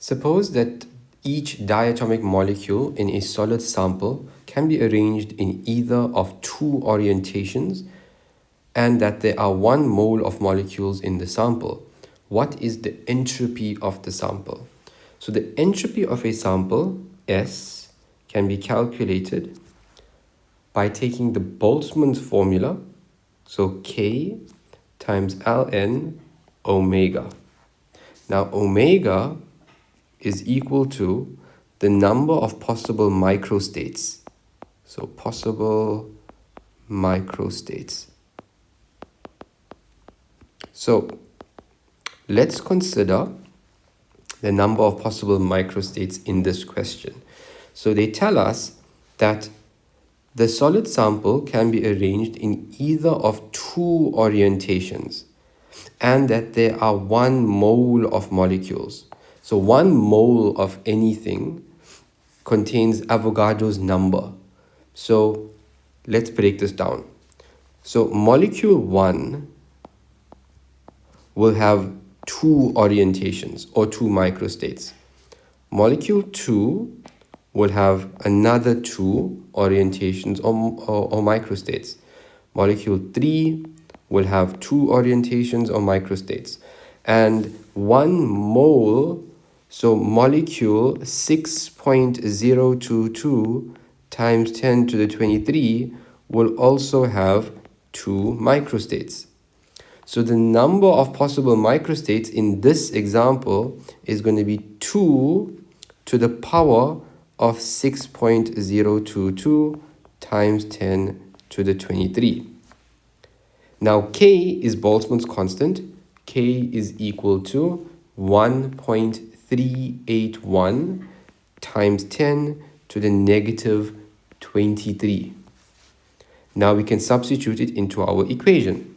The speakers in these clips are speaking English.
Suppose that each diatomic molecule in a solid sample can be arranged in either of two orientations and that there are 1 mole of molecules in the sample. What is the entropy of the sample? So the entropy of a sample, S, can be calculated by taking the Boltzmann's formula, so K times Ln omega. Now omega is equal to the number of possible microstates. So possible microstates. So let's consider the number of possible microstates in this question. So they tell us that the solid sample can be arranged in either of two orientations and that there are 1 mole of molecules. So 1 mole of anything contains Avogadro's number. So let's break this down. So molecule 1 will have 2 orientations or 2 microstates. Molecule 2 will have another 2 orientations or microstates. Molecule 3 will have 2 orientations or microstates. And 1 mole, so molecule 6.022 times 10 to the 23 will also have 2 microstates. So the number of possible microstates in this example is going to be 2 to the power of 6.022 times 10 to the 23. Now K is Boltzmann's constant. K is equal to 1.381 times 10 to the negative 23. Now we can substitute it into our equation.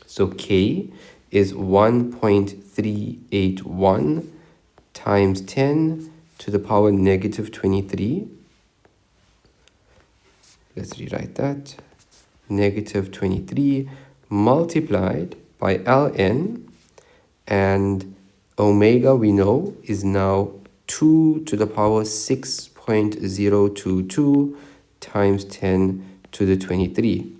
So K is 1.381 times 10 to the power negative 23. Let's rewrite that. Negative 23 multiplied by Ln, and omega we know is now 2 to the power 6.022 times 10 to the 23.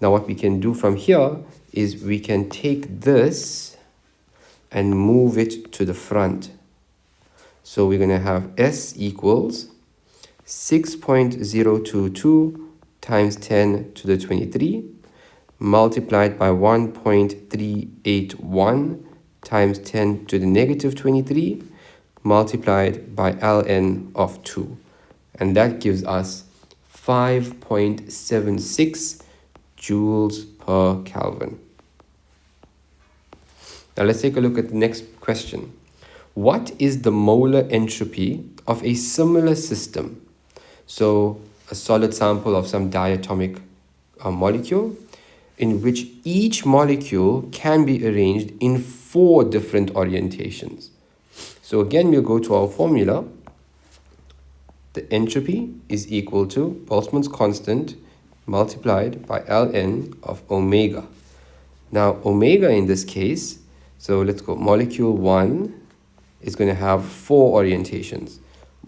Now what we can do from here is we can take this and move it to the front. So we're going to have S equals 6.022 times 10 to the 23 multiplied by 1.381 times 10 to the negative 23 multiplied by Ln of 2. And that gives us 5.76 joules per Kelvin. Now let's take a look at the next question. What is the molar entropy of a similar system? So a solid sample of some diatomic molecule in which each molecule can be arranged in 4 different orientations. So again, we'll go to our formula. The entropy is equal to Boltzmann's constant multiplied by Ln of omega. Now omega in this case, so let's go, molecule 1 is going to have 4 orientations.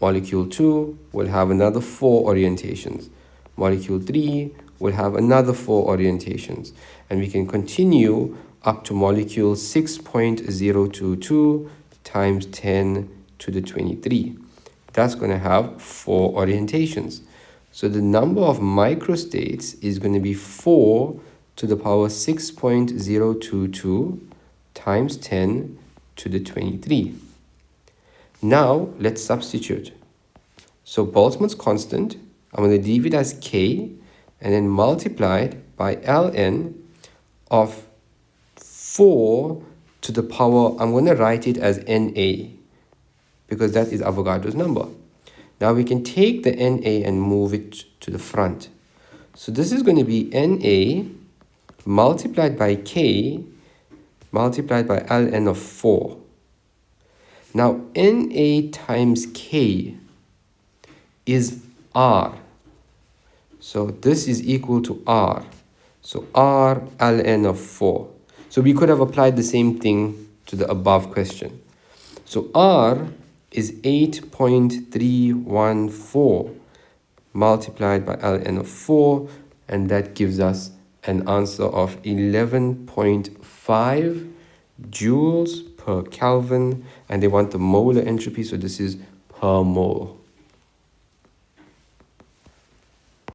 Molecule 2 will have another 4 orientations. Molecule 3 will have another 4 orientations. And we can continue up to molecule 6.022 times 10 to the 23. That's going to have 4 orientations. So the number of microstates is going to be 4 to the power 6.022 times 10 to the 23. Now let's substitute. So Boltzmann's constant, I'm going to leave it as K and then multiply it by Ln of 4 to the power, I'm going to write it as Na because that is Avogadro's number. Now we can take the Na and move it to the front. So this is going to be Na multiplied by K multiplied by Ln of 4. Now Na times K is R. So this is equal to R. So R Ln of 4. So we could have applied the same thing to the above question. So R is 8.314 multiplied by Ln of 4, and that gives us an answer of 11.5 joules per Kelvin, and they want the molar entropy, so this is per mole.